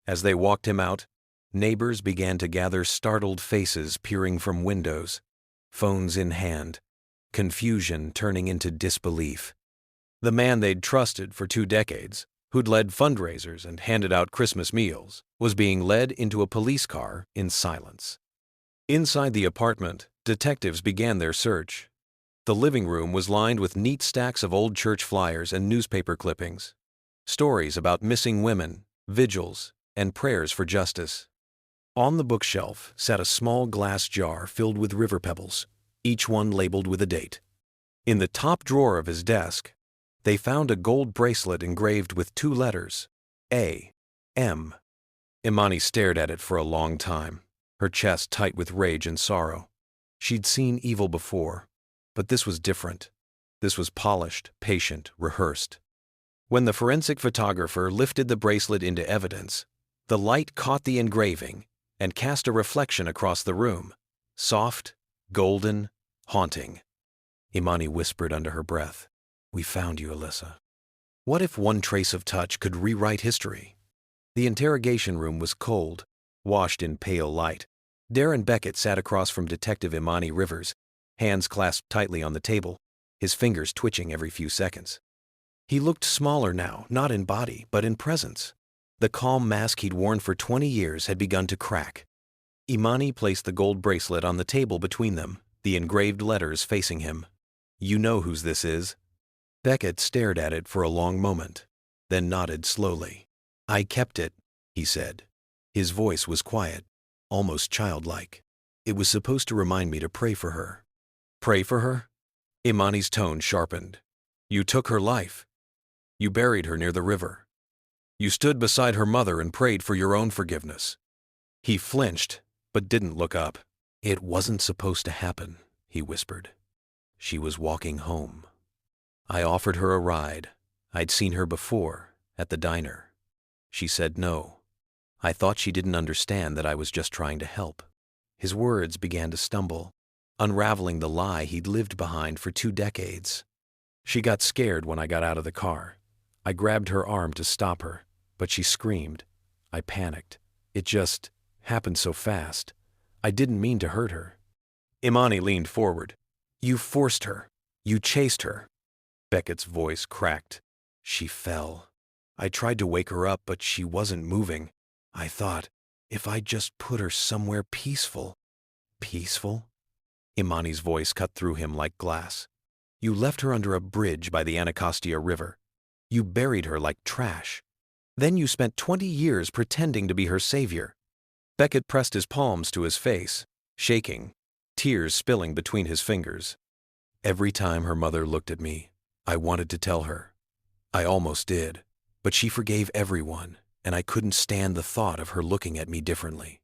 As they walked him out, neighbors began to gather, startled faces peering from windows, phones in hand, confusion turning into disbelief. The man they'd trusted for 2 decades, who'd led fundraisers and handed out Christmas meals, was being led into a police car in silence. Inside the apartment, detectives began their search. The living room was lined with neat stacks of old church flyers and newspaper clippings, stories about missing women, vigils, and prayers for justice. On the bookshelf sat a small glass jar filled with river pebbles, each one labeled with a date. In the top drawer of his desk, They found a gold bracelet engraved with 2 letters, A, M. Imani stared at it for a long time, her chest tight with rage and sorrow. She'd seen evil before, but this was different. This was polished, patient, rehearsed. When the forensic photographer lifted the bracelet into evidence, the light caught the engraving and cast a reflection across the room, soft, golden, haunting. Imani whispered under her breath, "We found you, Alyssa." What if one trace of touch could rewrite history? The interrogation room was cold, washed in pale light. Darren Beckett sat across from Detective Imani Rivers, hands clasped tightly on the table, his fingers twitching every few seconds. He looked smaller now, not in body, but in presence. The calm mask he'd worn for 20 years had begun to crack. Imani placed the gold bracelet on the table between them, the engraved letters facing him. "You know whose this is?" Beckett stared at it for a long moment, then nodded slowly. "I kept it," he said. His voice was quiet, almost childlike. "It was supposed to remind me to pray for her." "Pray for her?" Imani's tone sharpened. "You took her life. You buried her near the river. You stood beside her mother and prayed for your own forgiveness." He flinched, but didn't look up. "It wasn't supposed to happen," he whispered. "She was walking home. I offered her a ride. I'd seen her before, at the diner. She said no. I thought she didn't understand that I was just trying to help." His words began to stumble, unraveling the lie he'd lived behind for 2 decades. "She got scared when I got out of the car. I grabbed her arm to stop her, but she screamed. I panicked. It just happened so fast. I didn't mean to hurt her." Imani leaned forward. "You forced her. You chased her." Beckett's voice cracked. "She fell. I tried to wake her up, but she wasn't moving. I thought, if I just put her somewhere peaceful." "Peaceful?" Imani's voice cut through him like glass. "You left her under a bridge by the Anacostia River. You buried her like trash. Then you spent 20 years pretending to be her savior." Beckett pressed his palms to his face, shaking, tears spilling between his fingers. "Every time her mother looked at me, I wanted to tell her. I almost did, but she forgave everyone, and I couldn't stand the thought of her looking at me differently."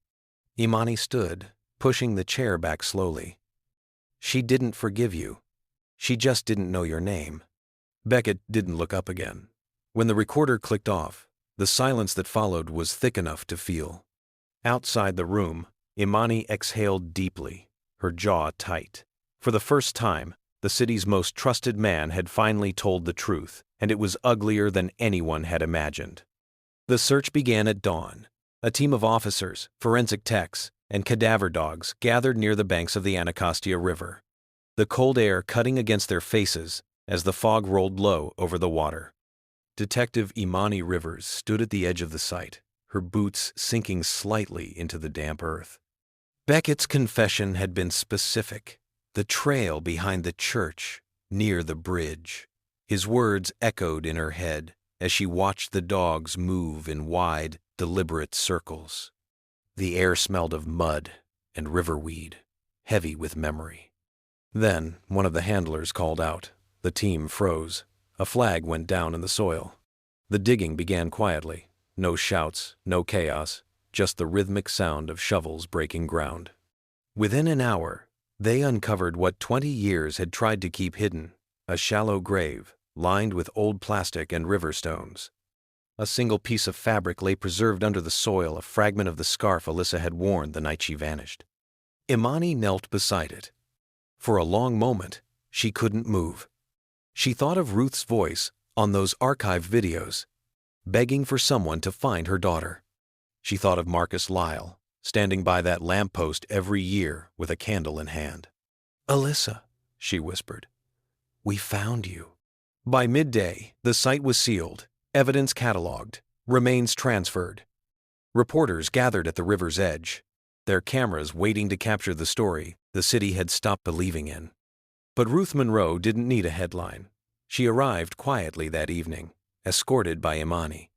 Imani stood, pushing the chair back slowly. "She didn't forgive you. She just didn't know your name." Beckett didn't look up again. When the recorder clicked off, the silence that followed was thick enough to feel. Outside the room, Imani exhaled deeply, her jaw tight. For the first time, the city's most trusted man had finally told the truth, and it was uglier than anyone had imagined. The search began at dawn. A team of officers, forensic techs, and cadaver dogs gathered near the banks of the Anacostia River, the cold air cutting against their faces as the fog rolled low over the water. Detective Imani Rivers stood at the edge of the site, her boots sinking slightly into the damp earth. Beckett's confession had been specific. The trail behind the church, near the bridge. His words echoed in her head as she watched the dogs move in wide, deliberate circles. The air smelled of mud and riverweed, heavy with memory. Then one of the handlers called out. The team froze. A flag went down in the soil. The digging began quietly. No shouts, no chaos, just the rhythmic sound of shovels breaking ground. Within an hour, they uncovered what 20 years had tried to keep hidden, a shallow grave lined with old plastic and river stones. A single piece of fabric lay preserved under the soil, a fragment of the scarf Alyssa had worn the night she vanished. Imani knelt beside it. For a long moment, she couldn't move. She thought of Ruth's voice on those archived videos, begging for someone to find her daughter. She thought of Marcus Lyle, standing by that lamppost every year with a candle in hand. "Alyssa," she whispered, "we found you." By midday, the site was sealed, evidence cataloged, remains transferred. Reporters gathered at the river's edge, their cameras waiting to capture the story the city had stopped believing in. But Ruth Monroe didn't need a headline. She arrived quietly that evening, escorted by Imani.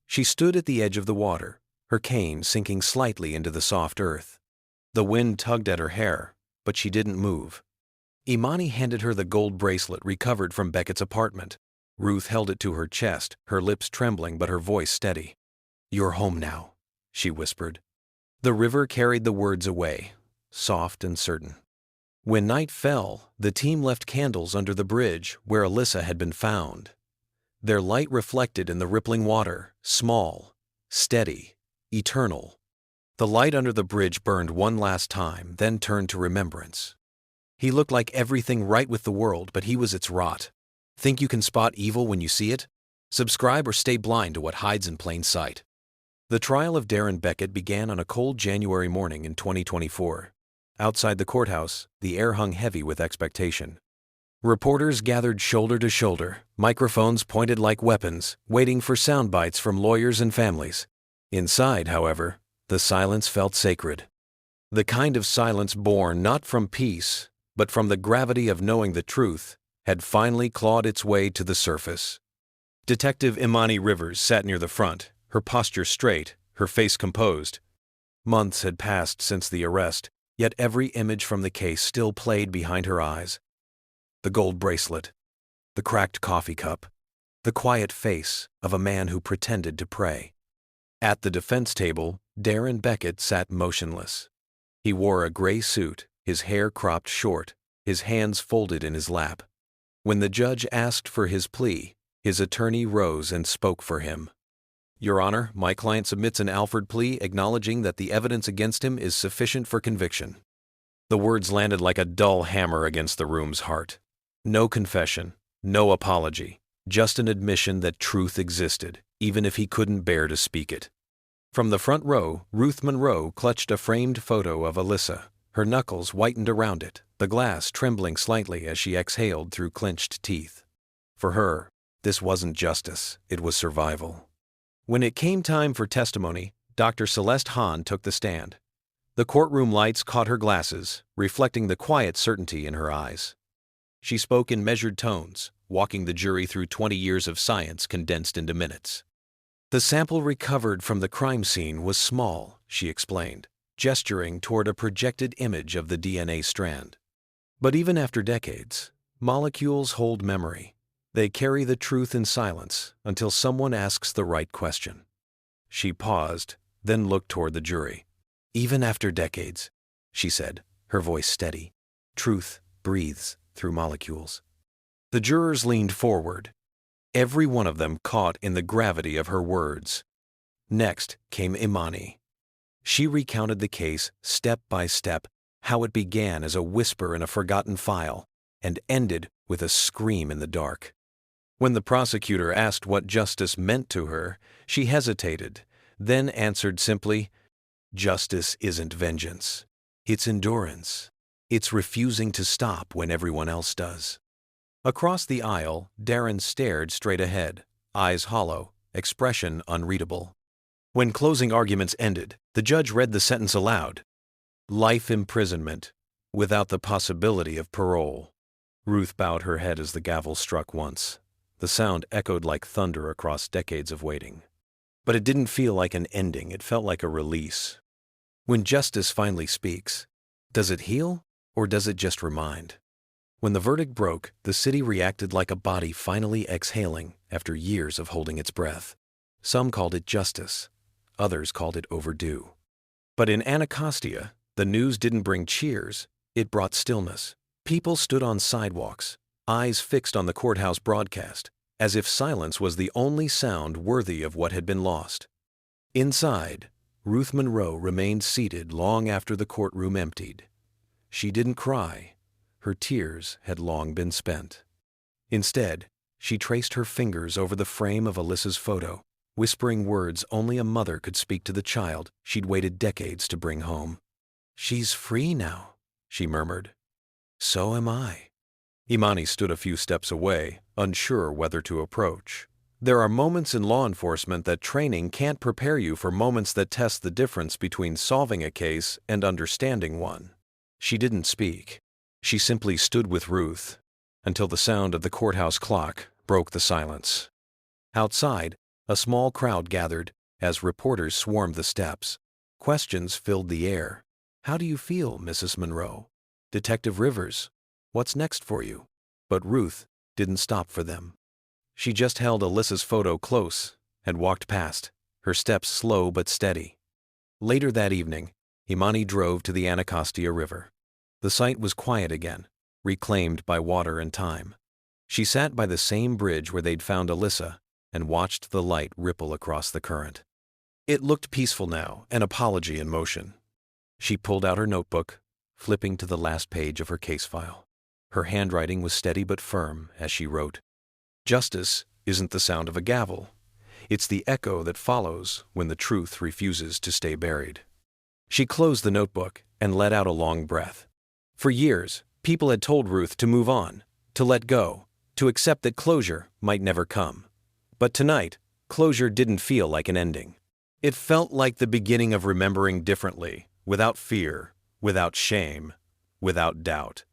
She stood at the edge of the water, her cane sinking slightly into the soft earth. The wind tugged at her hair, but she didn't move. Imani handed her the gold bracelet recovered from Beckett's apartment. Ruth held it to her chest, her lips trembling but her voice steady. "You're home now," she whispered. The river carried the words away, soft and certain. When night fell, the team left candles under the bridge where Alyssa had been found. Their light reflected in the rippling water, small, steady, eternal. The light under the bridge burned one last time, then turned to remembrance. He looked like everything right with the world, but he was its rot. Think you can spot evil when you see it? Subscribe or stay blind to what hides in plain sight. The trial of Darren Beckett began on a cold January morning in 2024. Outside the courthouse, the air hung heavy with expectation. Reporters gathered shoulder to shoulder, microphones pointed like weapons, waiting for sound bites from lawyers and families. Inside, however, the silence felt sacred. The kind of silence born not from peace, but from the gravity of knowing the truth, had finally clawed its way to the surface. Detective Imani Rivers sat near the front, her posture straight, her face composed. Months had passed since the arrest, yet every image from the case still played behind her eyes. The gold bracelet, the cracked coffee cup, the quiet face of a man who pretended to pray. At the defense table, Darren Beckett sat motionless. He wore a gray suit, his hair cropped short, his hands folded in his lap. When the judge asked for his plea, his attorney rose and spoke for him. "Your Honor, my client submits an Alford plea acknowledging that the evidence against him is sufficient for conviction." The words landed like a dull hammer against the room's heart. No confession, no apology, just an admission that truth existed, even if he couldn't bear to speak it. From the front row, Ruth Monroe clutched a framed photo of Alyssa, her knuckles whitened around it, the glass trembling slightly as she exhaled through clenched teeth. For her, this wasn't justice, it was survival. When it came time for testimony, Dr. Celeste Hahn took the stand. The courtroom lights caught her glasses, reflecting the quiet certainty in her eyes. She spoke in measured tones, walking the jury through 20 years of science condensed into minutes. "The sample recovered from the crime scene was small," she explained, gesturing toward a projected image of the DNA strand. "But even after decades, molecules hold memory. They carry the truth in silence until someone asks the right question." She paused, then looked toward the jury. "Even after decades," she said, her voice steady. "Truth breathes through molecules." The jurors leaned forward, every one of them caught in the gravity of her words. Next came Imani. She recounted the case step by step, how it began as a whisper in a forgotten file and ended with a scream in the dark. When the prosecutor asked what justice meant to her, she hesitated, then answered simply, "Justice isn't vengeance. It's endurance. It's refusing to stop when everyone else does." Across the aisle, Darren stared straight ahead, eyes hollow, expression unreadable. When closing arguments ended, the judge read the sentence aloud. "Life imprisonment, without the possibility of parole." Ruth bowed her head as the gavel struck once. The sound echoed like thunder across decades of waiting. But it didn't feel like an ending, it felt like a release. When justice finally speaks, does it heal or does it just remind? When the verdict broke, the city reacted like a body finally exhaling after years of holding its breath. Some called it justice, others called it overdue. But in Anacostia, the news didn't bring cheers, it brought stillness. People stood on sidewalks, eyes fixed on the courthouse broadcast, as if silence was the only sound worthy of what had been lost. Inside, Ruth Monroe remained seated long after the courtroom emptied. She didn't cry. Her tears had long been spent. Instead, she traced her fingers over the frame of Alyssa's photo, whispering words only a mother could speak to the child she'd waited decades to bring home. "She's free now," she murmured. "So am I." Imani stood a few steps away, unsure whether to approach. There are moments in law enforcement that training can't prepare you for, moments that test the difference between solving a case and understanding one. She didn't speak. She simply stood with Ruth until the sound of the courthouse clock broke the silence. Outside, a small crowd gathered as reporters swarmed the steps. Questions filled the air. "How do you feel, Mrs. Monroe?" "Detective Rivers, what's next for you?" But Ruth didn't stop for them. She just held Alyssa's photo close and walked past, her steps slow but steady. Later that evening, Imani drove to the Anacostia River. The site was quiet again, reclaimed by water and time. She sat by the same bridge where they'd found Alyssa and watched the light ripple across the current. It looked peaceful now, an apology in motion. She pulled out her notebook, flipping to the last page of her case file. Her handwriting was steady but firm as she wrote, "Justice isn't the sound of a gavel. It's the echo that follows when the truth refuses to stay buried." She closed the notebook and let out a long breath. For years, people had told Ruth to move on, to let go, to accept that closure might never come. But tonight, closure didn't feel like an ending. It felt like the beginning of remembering differently, without fear, without shame, without doubt.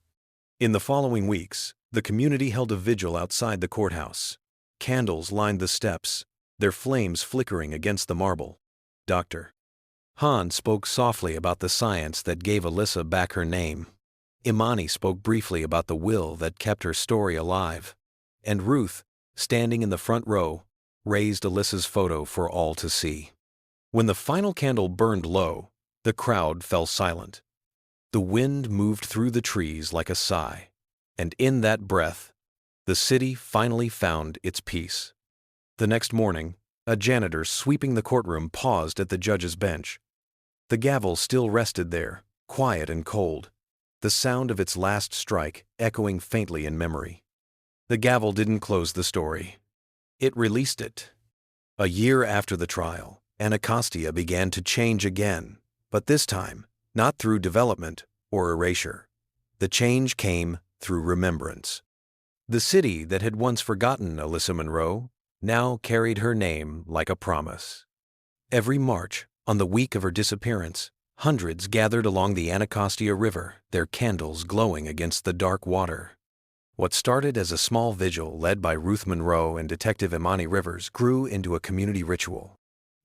In the following weeks, the community held a vigil outside the courthouse. Candles lined the steps, their flames flickering against the marble. Dr. Han spoke softly about the science that gave Alyssa back her name. Imani spoke briefly about the will that kept her story alive. And Ruth, standing in the front row, raised Alyssa's photo for all to see. When the final candle burned low, the crowd fell silent. The wind moved through the trees like a sigh, and in that breath, the city finally found its peace. The next morning, a janitor sweeping the courtroom paused at the judge's bench. The gavel still rested there, quiet and cold, the sound of its last strike echoing faintly in memory. The gavel didn't close the story. It released it. A year after the trial, Anacostia began to change again, but this time, not through development or erasure. The change came through remembrance. The city that had once forgotten Alyssa Monroe now carried her name like a promise. Every March, on the week of her disappearance, hundreds gathered along the Anacostia River, their candles glowing against the dark water. What started as a small vigil led by Ruth Monroe and Detective Imani Rivers grew into a community ritual.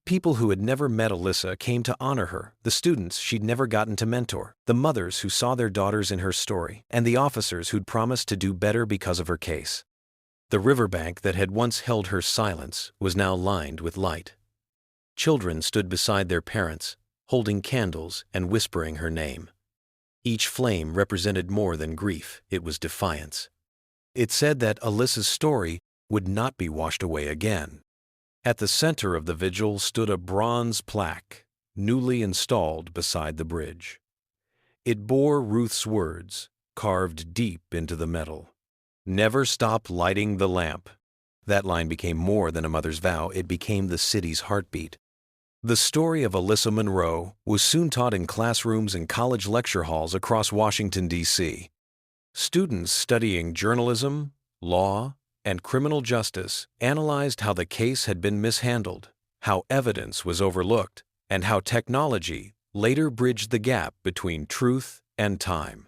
People who had never met Alyssa came to honor her, the students she'd never gotten to mentor, the mothers who saw their daughters in her story, and the officers who'd promised to do better because of her case. The riverbank that had once held her silence was now lined with light. Children stood beside their parents, holding candles and whispering her name. Each flame represented more than grief, it was defiance. It said that Alyssa's story would not be washed away again. At the center of the vigil stood a bronze plaque, newly installed beside the bridge. It bore Ruth's words, carved deep into the metal. "Never stop lighting the lamp." That line became more than a mother's vow, it became the city's heartbeat. The story of Alyssa Monroe was soon taught in classrooms and college lecture halls across Washington, D.C. Students studying journalism, law, and criminal justice analyzed how the case had been mishandled, how evidence was overlooked, and how technology later bridged the gap between truth and time.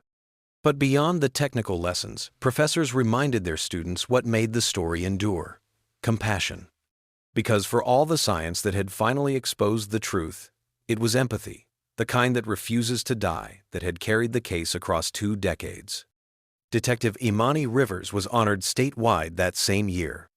But beyond the technical lessons, professors reminded their students what made the story endure: compassion. Because for all the science that had finally exposed the truth, it was empathy, the kind that refuses to die, that had carried the case across 2 decades. Detective Imani Rivers was honored statewide that same year.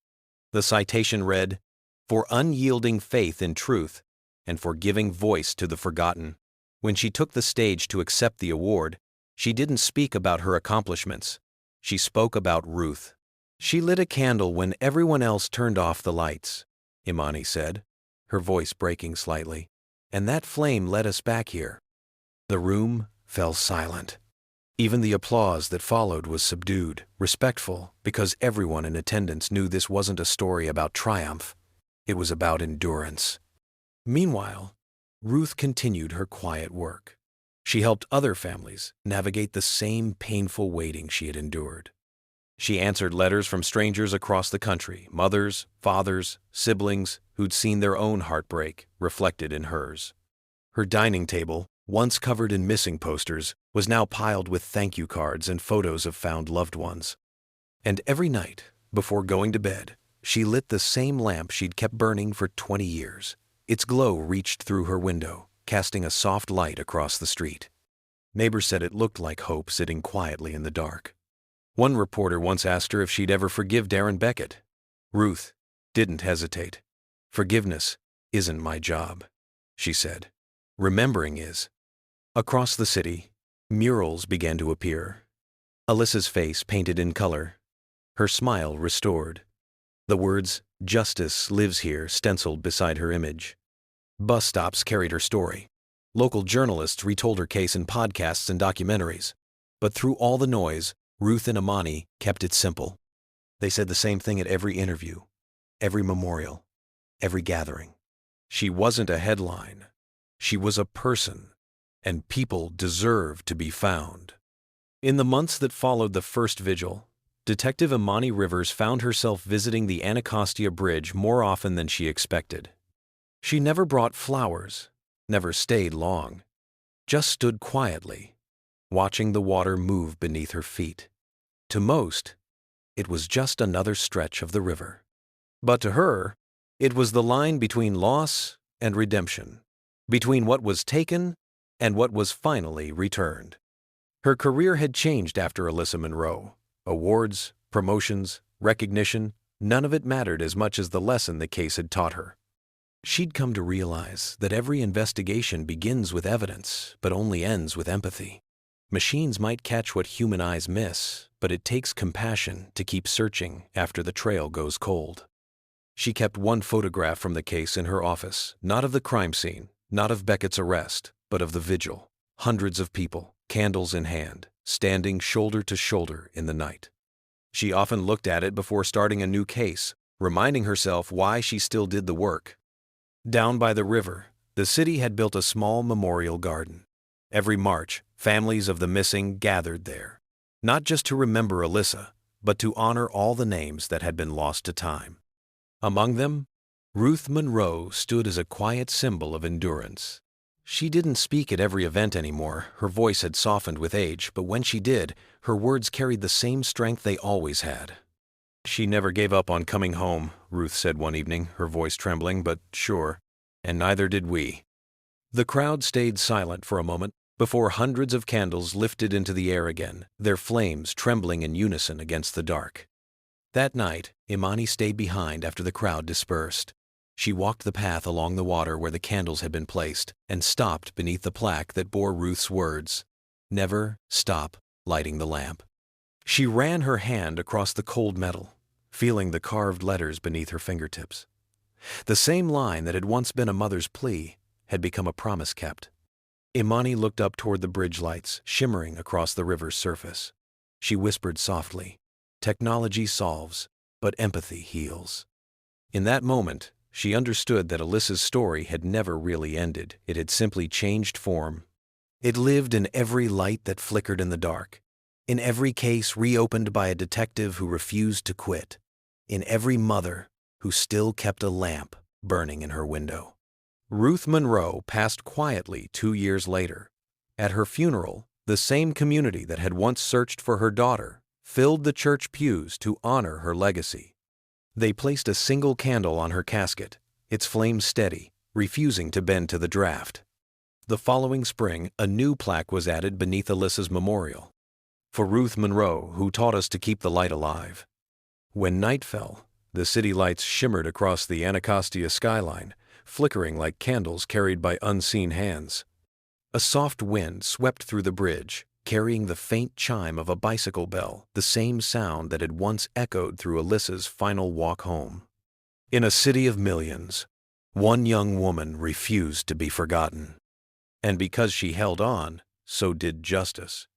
The citation read, "For unyielding faith in truth and for giving voice to the forgotten." When she took the stage to accept the award, she didn't speak about her accomplishments. She spoke about Ruth. "She lit a candle when everyone else turned off the lights," Imani said, her voice breaking slightly, "and that flame led us back here." The room fell silent. Even the applause that followed was subdued, respectful, because everyone in attendance knew this wasn't a story about triumph. It was about endurance. Meanwhile, Ruth continued her quiet work. She helped other families navigate the same painful waiting she had endured. She answered letters from strangers across the country, mothers, fathers, siblings who'd seen their own heartbreak reflected in hers. Her dining table, once covered in missing posters, was now piled with thank you cards and photos of found loved ones. And every night, before going to bed, she lit the same lamp she'd kept burning for 20 years. Its glow reached through her window, casting a soft light across the street. Neighbors said it looked like hope sitting quietly in the dark. One reporter once asked her if she'd ever forgive Darren Beckett. Ruth didn't hesitate. "Forgiveness isn't my job," she said. "Remembering is." Across the city, murals began to appear. Alyssa's face painted in color, her smile restored. The words, "Justice lives here," stenciled beside her image. Bus stops carried her story. Local journalists retold her case in podcasts and documentaries. But through all the noise, Ruth and Imani kept it simple. They said the same thing at every interview, every memorial, every gathering. She wasn't a headline. She was a person, and people deserved to be found. In the months that followed the first vigil, Detective Imani Rivers found herself visiting the Anacostia Bridge more often than she expected. She never brought flowers, never stayed long, just stood quietly, watching the water move beneath her feet. To most, it was just another stretch of the river. But to her, it was the line between loss and redemption, between what was taken and what was finally returned. Her career had changed after Alyssa Monroe. Awards, promotions, recognition, none of it mattered as much as the lesson the case had taught her. She'd come to realize that every investigation begins with evidence, but only ends with empathy. Machines might catch what human eyes miss, but it takes compassion to keep searching after the trail goes cold. She kept one photograph from the case in her office, not of the crime scene, not of Beckett's arrest, but of the vigil. Hundreds of people, candles in hand, standing shoulder to shoulder in the night. She often looked at it before starting a new case, reminding herself why she still did the work. Down by the river, the city had built a small memorial garden. Every March, families of the missing gathered there, not just to remember Alyssa, but to honor all the names that had been lost to time. Among them, Ruth Monroe stood as a quiet symbol of endurance. She didn't speak at every event anymore. Her voice had softened with age, but when she did, her words carried the same strength they always had. "She never gave up on coming home," Ruth said one evening, her voice trembling, but sure, "and neither did we." The crowd stayed silent for a moment before hundreds of candles lifted into the air again, their flames trembling in unison against the dark. That night, Imani stayed behind after the crowd dispersed. She walked the path along the water where the candles had been placed and stopped beneath the plaque that bore Ruth's words, "Never stop lighting the lamp." She ran her hand across the cold metal, feeling the carved letters beneath her fingertips. The same line that had once been a mother's plea had become a promise kept. Imani looked up toward the bridge lights shimmering across the river's surface. She whispered softly, "Technology solves, but empathy heals." In that moment, she understood that Alyssa's story had never really ended. It had simply changed form. It lived in every light that flickered in the dark, in every case reopened by a detective who refused to quit, in every mother who still kept a lamp burning in her window. Ruth Monroe passed quietly 2 years later. At her funeral, the same community that had once searched for her daughter filled the church pews to honor her legacy. They placed a single candle on her casket, its flames steady, refusing to bend to the draft. The following spring, a new plaque was added beneath Alyssa's memorial. "For Ruth Monroe, who taught us to keep the light alive." When night fell, the city lights shimmered across the Anacostia skyline, flickering like candles carried by unseen hands. A soft wind swept through the bridge, carrying the faint chime of a bicycle bell, the same sound that had once echoed through Alyssa's final walk home. In a city of millions, one young woman refused to be forgotten. And because she held on, so did justice.